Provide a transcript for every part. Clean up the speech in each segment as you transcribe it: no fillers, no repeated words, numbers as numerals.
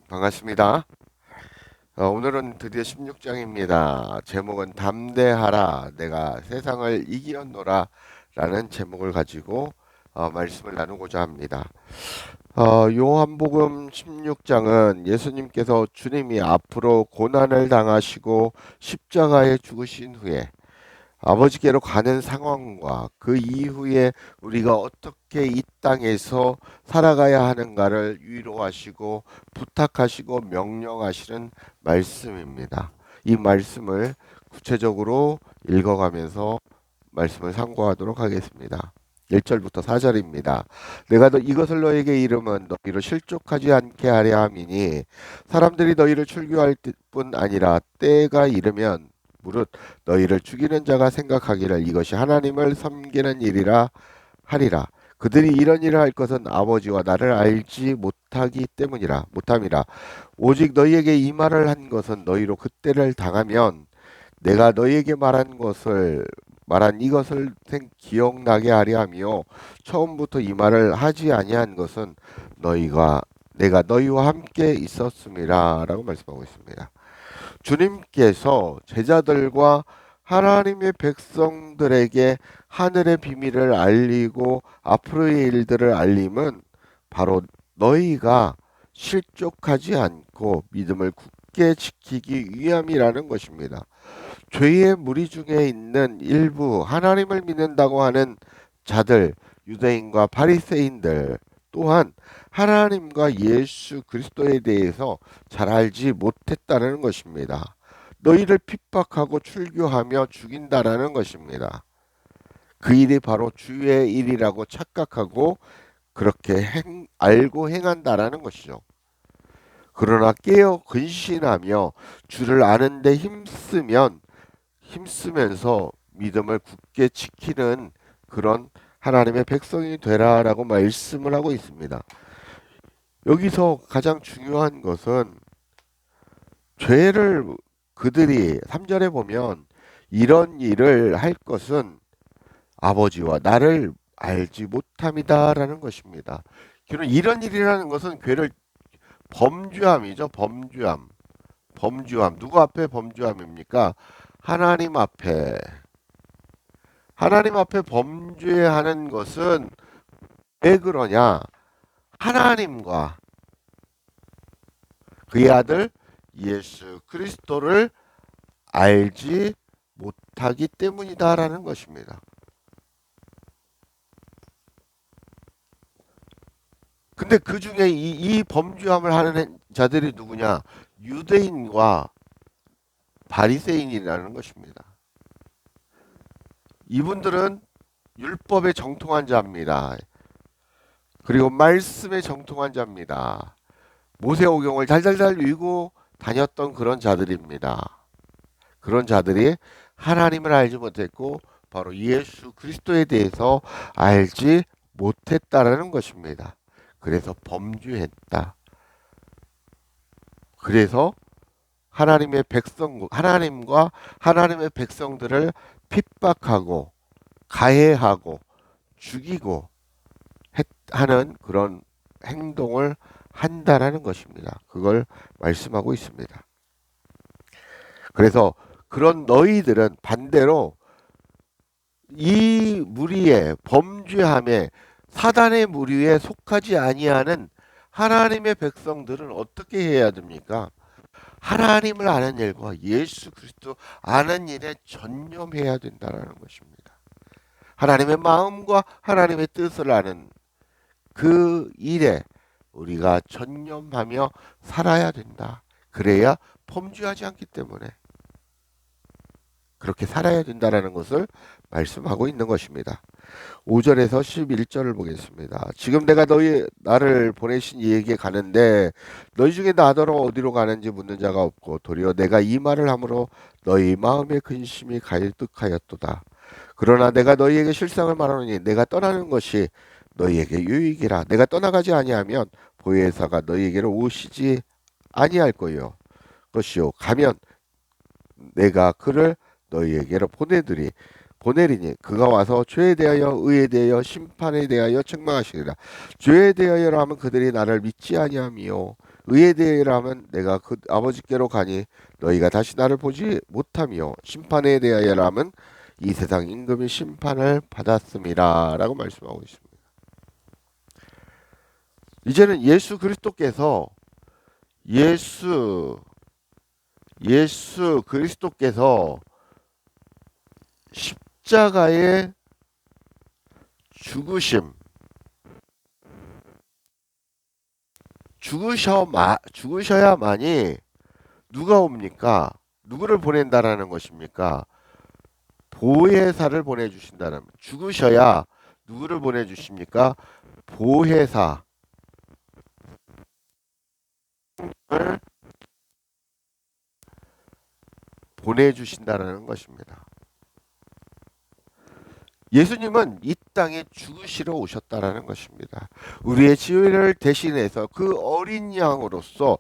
반갑습니다. 오늘은 드디어 16장입니다. 제목은 담대하라, 내가 세상을 이기었노라 라는 제목을 가지고 말씀을 나누고자 합니다. 요한복음 16장은 예수님께서 주님이 앞으로 고난을 당하시고 십자가에 죽으신 후에 아버지께로 가는 상황과 그 이후에 우리가 어떻게 이 땅에서 살아가야 하는가를 위로하시고 부탁하시고 명령하시는 말씀입니다. 이 말씀을 구체적으로 읽어가면서 말씀을 상고하도록 하겠습니다. 1절부터 4절입니다. 내가 이것을 너에게 이름은 너희로 실족하지 않게 하려 함이니 사람들이 너희를 출교할 뿐 아니라 때가 이르면 무릇 너희를 죽이는 자가 생각하기를 이것이 하나님을 섬기는 일이라 하리라. 그들이 이런 일을 할 것은 아버지와 나를 알지 못하기 때문이라 못함이라. 오직 너희에게 이 말을 한 것은 너희로 그때를 당하면 내가 너희에게 말한 이것을 기억나게 하려 하며 처음부터 이 말을 하지 아니한 것은 내가 너희와 함께 있었음이라라고 말씀하고 있습니다. 주님께서 제자들과 하나님의 백성들에게 하늘의 비밀을 알리고 앞으로의 일들을 알림은 바로 너희가 실족하지 않고 믿음을 굳게 지키기 위함이라는 것입니다. 죄의 무리 중에 있는 일부 하나님을 믿는다고 하는 자들, 유대인과 바리새인들 또한 하나님과 예수 그리스도에 대해서 잘 알지 못했다는 것입니다. 너희를 핍박하고 출교하며 죽인다라는 것입니다. 그 일이 바로 주의 일이라고 착각하고 그렇게 알고 행한다라는 것이죠. 그러나 깨어 근신하며 주를 아는데 힘쓰면서 믿음을 굳게 지키는 그런 하나님의 백성이 되라라고 말씀을 하고 있습니다. 여기서 가장 중요한 것은 죄를 그들이 3절에 보면 이런 일을 할 것은 아버지와 나를 알지 못함이다라는 것입니다. 이런 일이라는 것은 죄를 범죄함이죠. 범죄함. 누구 앞에 범죄함입니까? 하나님 앞에. 하나님 앞에 범죄하는 것은 왜 그러냐? 하나님과 그의 아들 예수 그리스도를 알지 못하기 때문이다라는 것입니다. 근데 그 중에 이 범죄함을 하는 자들이 누구냐? 유대인과 바리새인이라는 것입니다. 이분들은 율법에 정통한 자입니다. 그리고 말씀에 정통한 자입니다. 모세오경을 달달달 읽고 다녔던 그런 자들입니다. 그런 자들이 하나님을 알지 못했고 바로 예수 그리스도에 대해서 알지 못했다라는 것입니다. 그래서 범죄했다. 그래서 하나님과 하나님의 백성들을 핍박하고 가해하고 죽이고 하는 그런 행동을 한다라는 것입니다. 그걸 말씀하고 있습니다. 그래서 그런 너희들은 반대로 이 무리의 범죄함에 사단의 무리에 속하지 아니하는 하나님의 백성들은 어떻게 해야 됩니까? 하나님을 아는 일과 예수 그리스도 아는 일에 전념해야 된다는 것입니다. 하나님의 마음과 하나님의 뜻을 아는 그 일에 우리가 전념하며 살아야 된다. 그래야 범죄하지 않기 때문에 그렇게 살아야 된다는 것을 말씀하고 있는 것입니다. 5절에서 11절을 보겠습니다. 지금 내가 나를 보내신 이에게 가는데 너희 중에 나더러 어디로 가는지 묻는 자가 없고 도리어 내가 이 말을 함으로 너희 마음의 근심이 가득하였도다. 그러나 내가 너희에게 실상을 말하노니 내가 떠나는 것이 너희에게 유익이라. 내가 떠나가지 아니하면 보혜사가 너희에게로 오시지 아니할 것이요 가면 내가 그를 너희에게로 보내리니 그가 와서 죄에 대하여 의에 대하여 심판에 대하여 책망하시리라. 죄에 대하여라 하면 그들이 나를 믿지 아니하며 의에 대하여라면 내가 그 아버지께로 가니 너희가 다시 나를 보지 못하며 심판에 대하여라면 이 세상 임금이 심판을 받았음이라 라고 말씀하고 있습니다. 이제는 예수 그리스도께서 예수 그리스도께서 십자가의 죽으심, 죽으셔야만이 누가 옵니까? 누구를 보낸다라는 것입니까? 보혜사를 보내주신다는, 죽으셔야 누구를 보내주십니까? 보혜사를 보내주신다는 것입니다. 예수님은 이 땅에 죽으시러 오셨다라는 것입니다. 우리의 죄를 대신해서 그 어린 양으로서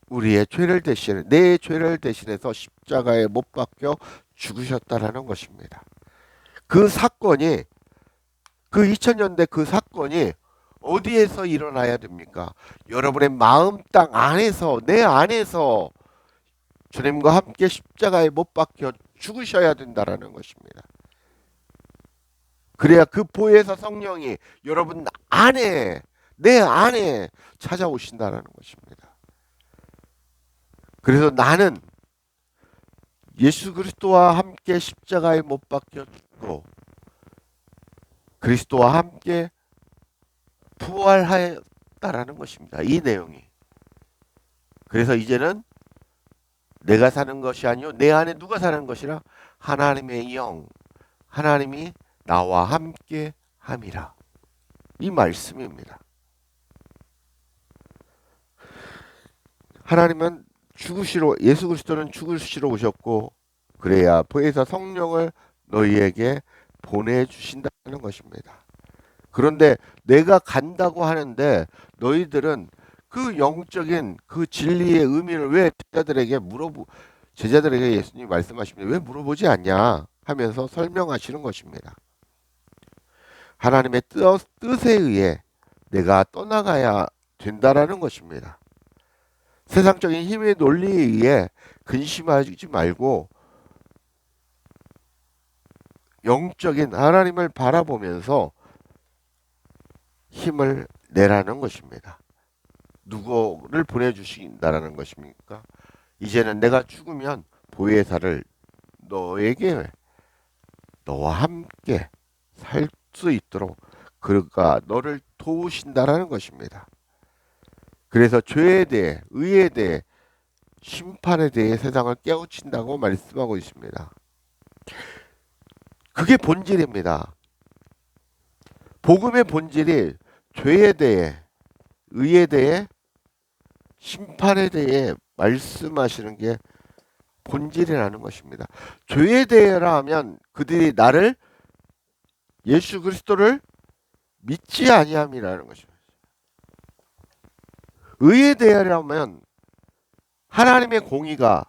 우리의 죄를 대신, 내 죄를 대신해서 십자가에 못 박혀 죽으셨다라는 것입니다. 그 사건이, 그 2000년대 그 사건이 어디에서 일어나야 됩니까? 여러분의 마음 땅 안에서, 내 안에서 주님과 함께 십자가에 못 박혀 죽으셔야 된다라는 것입니다. 그래야 그 보혜사 성령이 여러분 안에, 내 안에 찾아오신다라는 것입니다. 그래서 나는 예수 그리스도와 함께 십자가에 못 박혀 죽고 그리스도와 함께 부활하였다라는 것입니다. 이 내용이. 그래서 이제는 내가 사는 것이 아니요 내 안에 누가 사는 것이라 하나님의 영, 하나님이 나와 함께 함이라. 이 말씀입니다. 하나님은 죽으시러, 예수 그리스도는 죽으시러 오셨고 그래야 보혜사 성령을 너희에게 보내주신다는 것입니다. 그런데 내가 간다고 하는데 너희들은 그 영적인 그 진리의 의미를 왜 제자들에게 예수님이 말씀하십니다. 왜 물어보지 않냐 하면서 설명하시는 것입니다. 하나님의 뜻에 의해 내가 떠나가야 된다라는 것입니다. 세상적인 힘의 논리에 의해 근심하지 말고 영적인 하나님을 바라보면서 힘을 내라는 것입니다. 누구를 보내주신다라는 것입니까? 이제는 내가 죽으면 보혜사를 너에게, 너와 함께 살 수 있도록 그가 너를 도우신다라는 것입니다. 그래서 죄에 대해, 의에 대해, 심판에 대해 세상을 깨우친다고 말씀하고 있습니다. 그게 본질입니다. 복음의 본질이 죄에 대해, 의에 대해, 심판에 대해 말씀하시는 게 본질이라는 것입니다. 죄에 대해라 하면 그들이 나를, 예수 그리스도를 믿지 아니함이라는 것입니다. 의에 대하려면 하나님의 공의가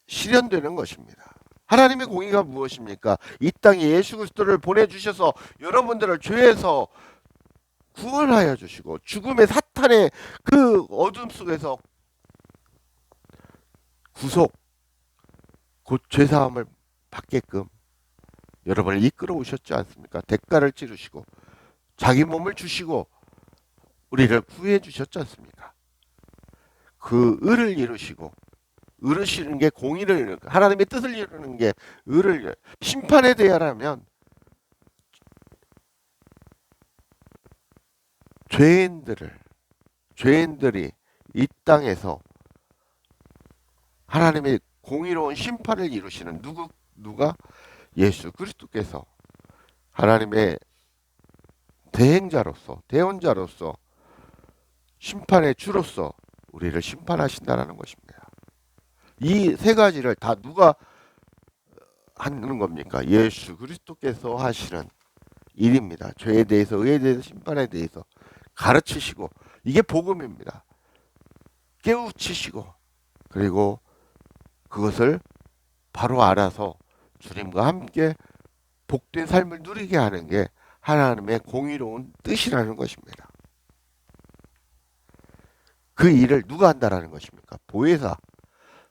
실현되는 것입니다. 하나님의 공의가 무엇입니까? 이 땅에 예수 그리스도를 보내주셔서 여러분들을 죄에서 구원하여 주시고 죽음의 사탄의 그 어둠 속에서 구속, 곧 죄사함을 받게끔 여러분을 이끌어 오셨지 않습니까? 대가를 치르시고 자기 몸을 주시고 우리를 구해 주셨지 않습니까? 그 의를 이루시고, 이루시는 게 공의를, 하나님의 뜻을 이루는 게 의를, 심판에 대하라면 죄인들이 이 땅에서 하나님의 공의로운 심판을 이루시는 누가? 예수 그리스도께서 하나님의 대행자로서, 대언자로서, 심판의 주로서 우리를 심판하신다는 것입니다. 이 세 가지를 다 누가 하는 겁니까? 예수 그리스도께서 하시는 일입니다. 죄에 대해서, 의에 대해서, 심판에 대해서 가르치시고, 이게 복음입니다. 깨우치시고, 그리고 그것을 바로 알아서 주님과 함께 복된 삶을 누리게 하는 게 하나님의 공의로운 뜻이라는 것입니다. 그 일을 누가 한다라는 것입니까?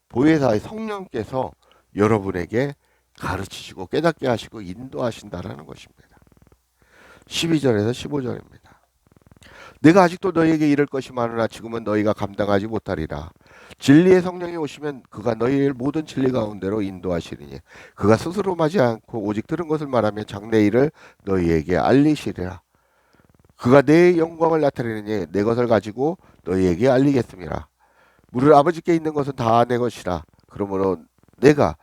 보혜사의 성령께서 여러분에게 가르치시고 깨닫게 하시고 인도하신다라는 것입니다. 12절에서 15절입니다. 내가 아직도 너희에게 이를 것이 많으나 지금은 너희가 감당하지 못하리라. 진리의 성령이 오시면 그가 너희를 모든 진리 가운데로 인도하시리니 그가 스스로 하지 않고 오직 들은 것을 말하면 장래 일을 너희에게 알리시리라. 그가 내 영광을 나타내니 내 것을 가지고 너희에게 알리겠습니다. 무릇 아버지께 있는 것은 다 내 것이라. 그러므로 내가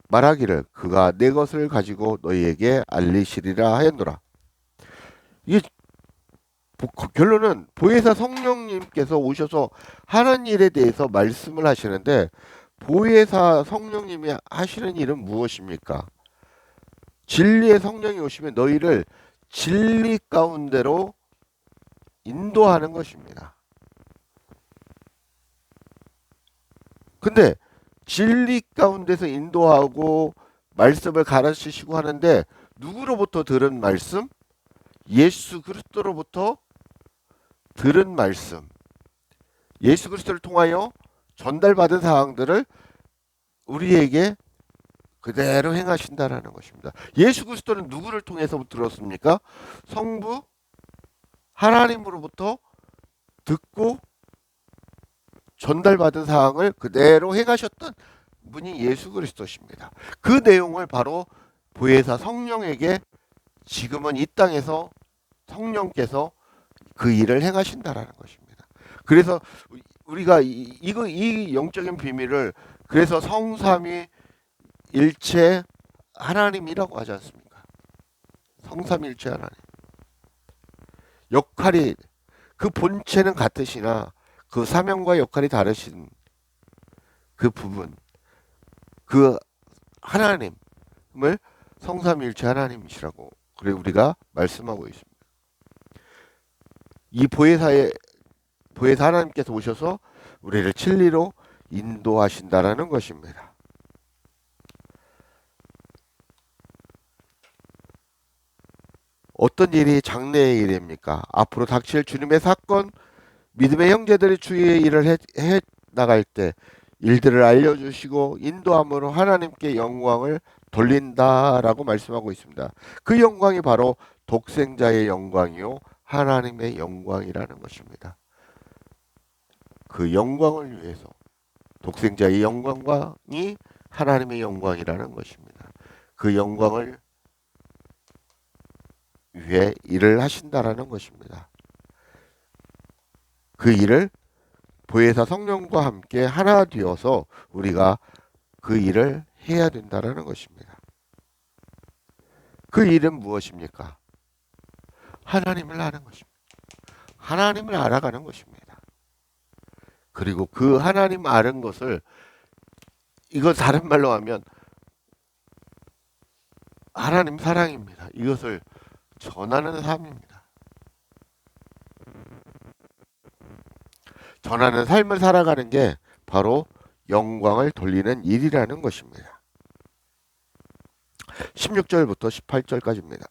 말하기를 그가 내 것을 가지고 너희에게 알리시리라 하였노라. 이게 결론은 보혜사 성령님께서 오셔서 하는 일에 대해서 말씀을 하시는데, 보혜사 성령님이 하시는 일은 무엇입니까? 진리의 성령이 오시면 너희를 진리 가운데로 인도하는 것입니다. 근데 진리 가운데서 인도하고 말씀을 가르치시고 하는데 누구로부터 들은 말씀? 예수 그리스도로부터 들은 말씀. 예수 그리스도를 통하여 전달받은 사항들을 우리에게 그대로 행하신다라는 것입니다. 예수 그리스도는 누구를 통해서 들었습니까? 성부 하나님으로부터 듣고 전달받은 사항을 그대로 행하셨던 분이 예수 그리스도십니다. 그 내용을 바로 보혜사 성령에게 지금은 이 땅에서 성령께서 그 일을 행하신다라는 것입니다. 그래서 우리가 이 영적인 비밀을 그래서 성삼위 일체 하나님이라고 하지 않습니까? 성삼일체 하나님. 역할이 그 본체는 같으시나 그 사명과 역할이 다르신 그 부분, 그 하나님을 성삼일체 하나님이시라고 그래 우리가 말씀하고 있습니다. 이 보혜사 하나님께서 오셔서 우리를 진리로 인도하신다라는 것입니다. 어떤 일이 장래의 일입니까? 앞으로 닥칠 주님의 사건, 믿음의 형제들이 주의 일을 해 나갈 때 일들을 알려주시고 인도함으로 하나님께 영광을 돌린다라고 말씀하고 있습니다. 그 영광이 바로 독생자의 영광이요 하나님의 영광이라는 것입니다. 그 영광을 위해서 독생자의 영광이 하나님의 영광이라는 것입니다. 그 영광을 위해 일을 하신다라는 것입니다. 그 일을 보혜사 성령과 함께 하나 되어서 우리가 그 일을 해야 된다라는 것입니다. 그 일은 무엇입니까? 하나님을 아는 것입니다. 하나님을 알아가는 것입니다. 그리고 그 하나님 아는 것을, 이거 다른 말로 하면 하나님 사랑입니다. 이것을 전하는 삶입니다. 전하는 삶을 살아가는 게 바로 영광을 돌리는 일이라는 것입니다. 16절부터 18절까지입니다.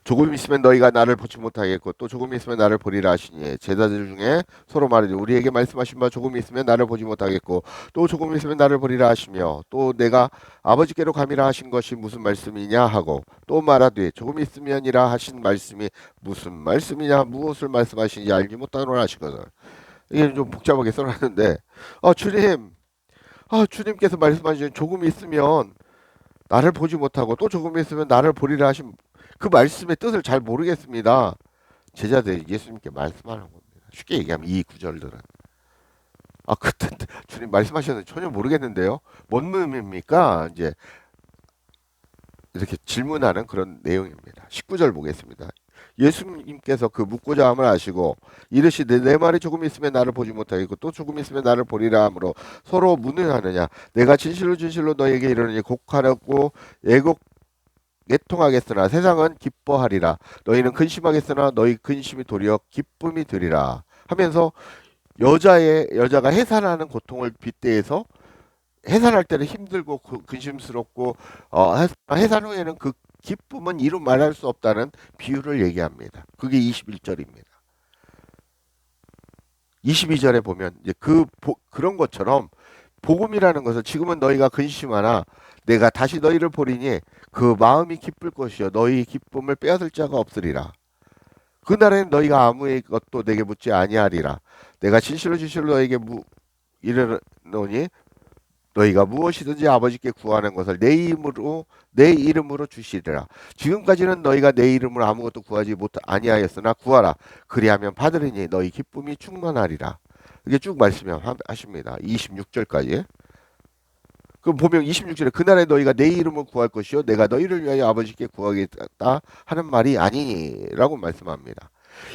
조금 있으면 너희가 나를 보지 못하겠고 또 조금 있으면 나를 보리라 하시니 제자들 중에 서로 말하되 우리에게 말씀하신 바 조금 있으면 나를 보지 못하겠고 또 조금 있으면 나를 보리라 하시며 또 내가 아버지께로 가미라 하신 것이 무슨 말씀이냐 하고 또 말하되 조금 있으면이라 하신 말씀이 무슨 말씀이냐 무엇을 말씀하시는지 알지 못하노라 하시거든. 이게 좀 복잡하게 써놨는데 주님께서 말씀하신 조금 있으면 나를 보지 못하고 또 조금 있으면 나를 보리라 하신 그 말씀의 뜻을 잘 모르겠습니다. 제자들이 예수님께 말씀하는 겁니다. 쉽게 얘기하면 이 구절들은 그때 주님 말씀하셨는데 전혀 모르겠는데요. 뭔 의미입니까? 이제 이렇게 질문하는 그런 내용입니다. 19절 보겠습니다. 예수님께서 그 묻고자 함을 아시고 이르시되 내 말이 조금 있으면 나를 보지 못하겠고 또 조금 있으면 나를 보리라 하므로 서로 문의하느냐. 내가 진실로 진실로 너에게 이르노니 곡하려고 애통하겠으나 세상은 기뻐하리라. 너희는 근심하겠으나 너희 근심이 도리어 기쁨이 되리라 하면서 여자가 해산하는 고통을 빗대해서 해산할 때는 힘들고 근심스럽고 해산 후에는 그 기쁨은 이루 말할 수 없다는 비유를 얘기합니다. 그게 21절입니다. 22절에 보면 이제 그런 것처럼 복음이라는 것은 지금은 너희가 근심하나 내가 다시 너희를 보리니 그 마음이 기쁠 것이요 너희 기쁨을 빼앗을 자가 없으리라. 그날에는 너희가 아무의 것도 내게 묻지 아니하리라. 내가 진실로 너에게 이르노니 너희가 무엇이든지 아버지께 구하는 것을 내 이름으로 주시리라. 지금까지는 너희가 내 이름으로 아무것도 구하지 못 아니하였으나 구하라. 그리하면 받으리니 너희 기쁨이 충만하리라. 이게 쭉 말씀하십니다. 26절까지. 그럼 보면 26절에 그날에 너희가 내 이름을 구할 것이요 내가 너희를 위하여 아버지께 구하겠다 하는 말이 아니니라고 말씀합니다.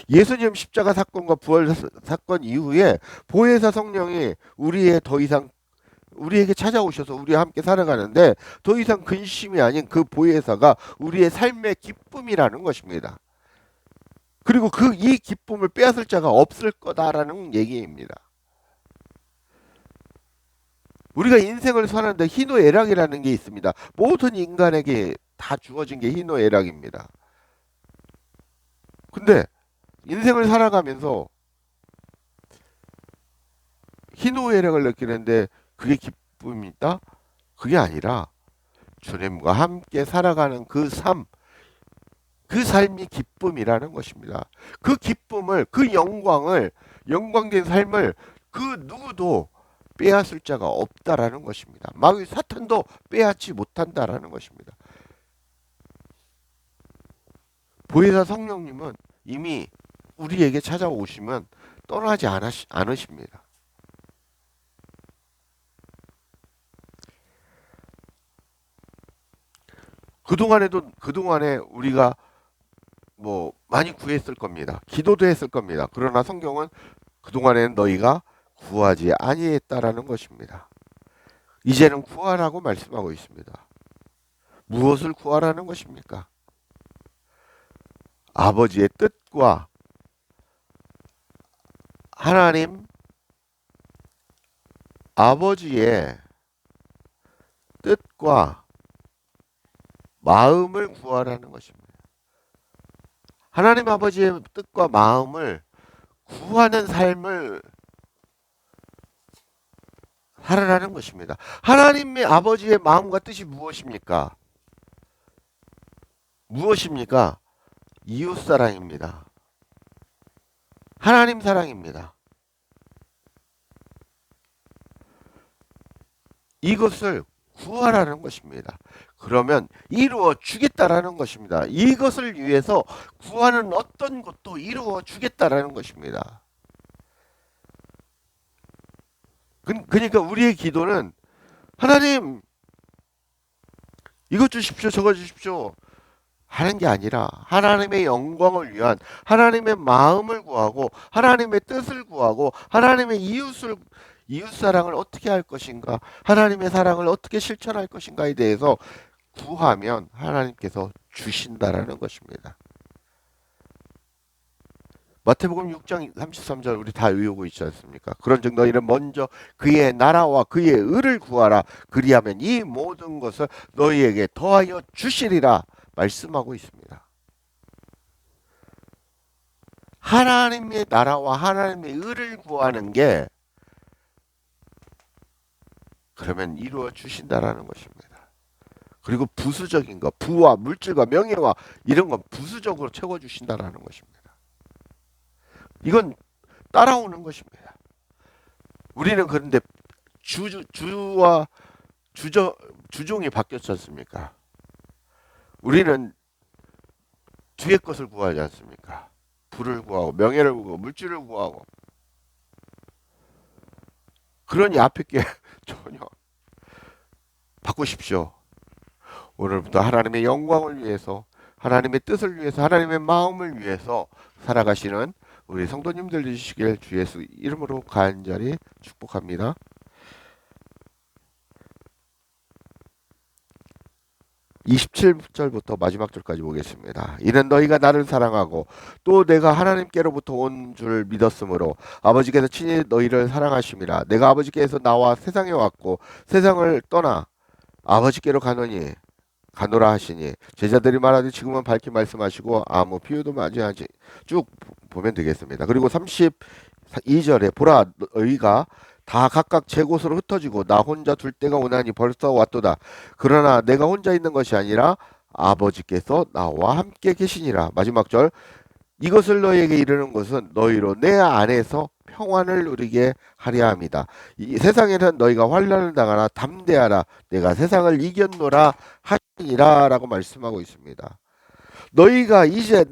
예수님 십자가 사건과 부활 사건 이후에 보혜사 성령이 우리에게 찾아오셔서 우리와 함께 살아가는데 더 이상 근심이 아닌 그 보혜사가 우리의 삶의 기쁨이라는 것입니다. 그리고 이 기쁨을 빼앗을 자가 없을 거다라는 얘기입니다. 우리가 인생을 사는데 희노애락이라는 게 있습니다. 모든 인간에게 다 주어진 게 희노애락입니다. 근데 인생을 살아가면서 희노애락을 느끼는데 그게 기쁨이다? 그게 아니라 주님과 함께 살아가는 그 삶이 기쁨이라는 것입니다. 그 기쁨을, 그 영광된 삶을 그 누구도 빼앗을 자가 없다라는 것입니다. 마귀 사탄도 빼앗지 못한다라는 것입니다. 보혜사 성령님은 이미 우리에게 찾아오시면 떠나지 않으십니다. 그동안에 우리가 뭐 많이 구했을 겁니다. 기도도 했을 겁니다. 그러나 성경은 그동안에는 너희가 구하지 아니했다라는 것입니다. 이제는 구하라고 말씀하고 있습니다. 무엇을 구하라는 것입니까? 아버지의 뜻과 하나님 아버지의 뜻과 마음을 구하라는 것입니다. 하나님 아버지의 뜻과 마음을 구하는 삶을 살아라는 것입니다. 하나님의 아버지의 마음과 뜻이 무엇입니까? 이웃사랑입니다. 하나님 사랑입니다. 이것을 구하라는 것입니다. 그러면 이루어 주겠다라는 것입니다. 이것을 위해서 구하는 어떤 것도 이루어 주겠다라는 것입니다. 그러니까 우리의 기도는 하나님 이것 주십시오 저것 주십시오 하는 게 아니라 하나님의 영광을 위한 하나님의 마음을 구하고 하나님의 뜻을 구하고 하나님의 이웃사랑을 어떻게 할 것인가 하나님의 사랑을 어떻게 실천할 것인가에 대해서 구하면 하나님께서 주신다라는 것입니다. 마태복음 6장 33절 우리 다 외우고 있지 않습니까? 그런즉 너희는 먼저 그의 나라와 그의 의를 구하라. 그리하면 이 모든 것을 너희에게 더하여 주시리라 말씀하고 있습니다. 하나님의 나라와 하나님의 의를 구하는 게 그러면 이루어 주신다라는 것입니다. 그리고 부수적인 것, 부와 물질과 명예와 이런 건 부수적으로 채워주신다라는 것입니다. 이건 따라오는 것입니다. 우리는 그런데 주종이 바뀌었지 않습니까? 우리는 뒤의 것을 구하지 않습니까? 부를 구하고 명예를 구하고 물질을 구하고 그러니 앞에 게 전혀 바꾸십시오. 오늘부터 하나님의 영광을 위해서 하나님의 뜻을 위해서 하나님의 마음을 위해서 살아가시는 우리 성도님들 되시길 주 예수 이름으로 간절히 축복합니다. 27절부터 마지막 절까지 보겠습니다. 이는 너희가 나를 사랑하고 또 내가 하나님께로부터 온 줄 믿었으므로 아버지께서 친히 너희를 사랑하심이라. 내가 아버지께서 나와 세상에 왔고 세상을 떠나 아버지께로 가노니 가노라 하시니 제자들이 말하되 지금은 밝히 말씀하시고 아무 비유도 마주하지 쭉 보면 되겠습니다. 그리고 32절에 보라 너희가 다 각각 제 곳으로 흩어지고 나 혼자 둘 때가 오나니 벌써 왔도다. 그러나 내가 혼자 있는 것이 아니라 아버지께서 나와 함께 계시니라. 마지막 절 이것을 너희에게 이르는 것은 너희로 내 안에서 평안을 누리게 하려 함이다. 이 세상에는 너희가 환난을 당하나 담대하라. 내가 세상을 이겼노라 하시니라 라고 말씀하고 있습니다. 너희가 이제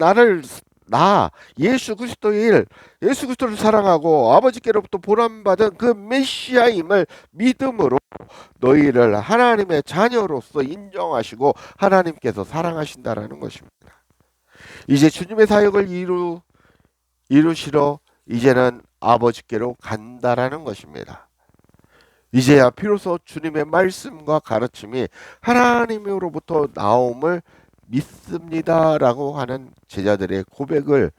나 예수 그리스도의 일, 예수 그리스도를 사랑하고 아버지께로부터 보람받은 그 메시아임을 믿음으로 너희를 하나님의 자녀로서 인정하시고 하나님께서 사랑하신다라는 것입니다. 이제 주님의 사역을 이루시러 이제는 아버지께로 간다라는 것입니다. 이제야 비로소 주님의 말씀과 가르침이 하나님으로부터 나옴을 믿습니다라고 하는 제자들의 고백을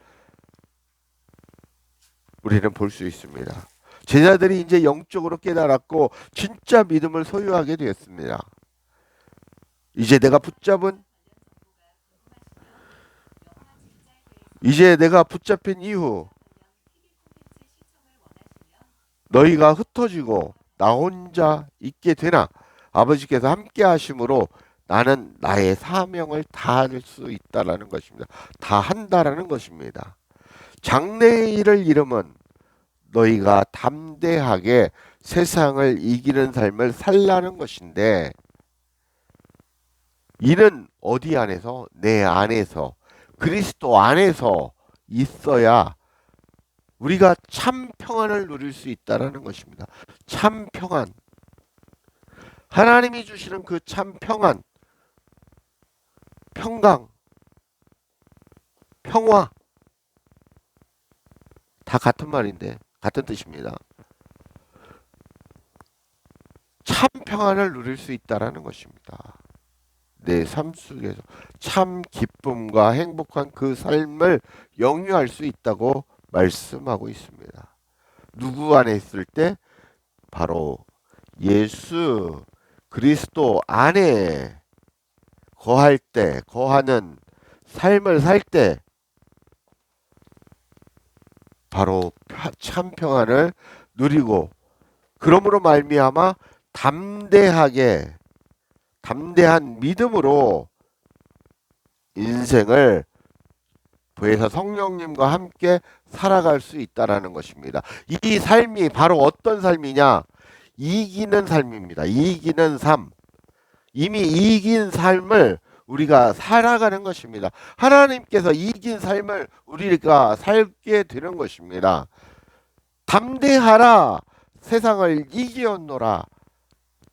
우리는 볼 수 있습니다. 제자들이 이제 영적으로 깨달았고 진짜 믿음을 소유하게 되었습니다. 이제 내가 붙잡힌 이후 너희가 흩어지고 나 혼자 있게 되나 아버지께서 함께 하심으로 나는 나의 사명을 다할 수 있다라는 것입니다. 다 한다라는 것입니다. 장래의 일을 이루면 너희가 담대하게 세상을 이기는 삶을 살라는 것인데 이는 어디 안에서? 내 안에서 그리스도 안에서 있어야 우리가 참 평안을 누릴 수 있다라는 것입니다. 참 평안. 하나님이 주시는 그 참 평안, 평강, 평화 다 같은 말인데 같은 뜻입니다. 참 평안을 누릴 수 있다라는 것입니다. 내 삶 속에서 참 기쁨과 행복한 그 삶을 영유할 수 있다고 말씀하고 있습니다. 누구 안에 있을 때? 바로 예수 그리스도 안에 거할 때, 거하는 삶을 살 때 바로 참 평안을 누리고 그러므로 말미암아 담대한 믿음으로 인생을 부에서 성령님과 함께 살아갈 수 있다라는 것입니다. 이 삶이 바로 어떤 삶이냐? 이기는 삶입니다. 이기는 삶. 이미 이긴 삶을 우리가 살아가는 것입니다. 하나님께서 이긴 삶을 우리가 살게 되는 것입니다. 담대하라. 세상을 이기었노라.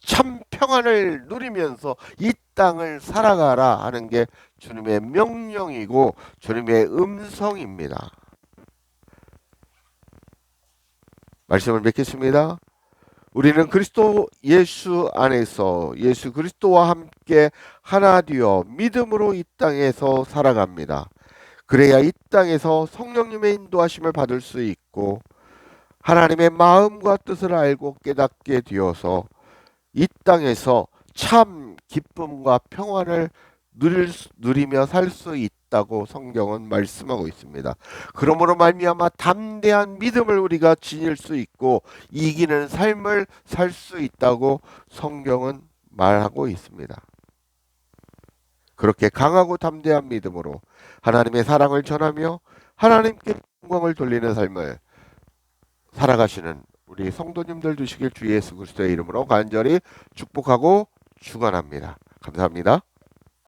참 평안을 누리면서 이 땅을 살아가라 하는 게 주님의 명령이고 주님의 음성입니다. 말씀을 맺겠습니다. 우리는 그리스도 예수 안에서 예수 그리스도와 함께 하나 되어 믿음으로 이 땅에서 살아갑니다. 그래야 이 땅에서 성령님의 인도하심을 받을 수 있고 하나님의 마음과 뜻을 알고 깨닫게 되어서 이 땅에서 참 기쁨과 평안을 누리며 살 수 있다고 성경은 말씀하고 있습니다. 그러므로 말미암아 담대한 믿음을 우리가 지닐 수 있고 이기는 삶을 살 수 있다고 성경은 말하고 있습니다. 그렇게 강하고 담대한 믿음으로 하나님의 사랑을 전하며 하나님께 영광을 돌리는 삶을 살아가시는 우리 성도님들 되시길 주 예수 그리스도의 이름으로 간절히 축복하고 축원합니다. 감사합니다.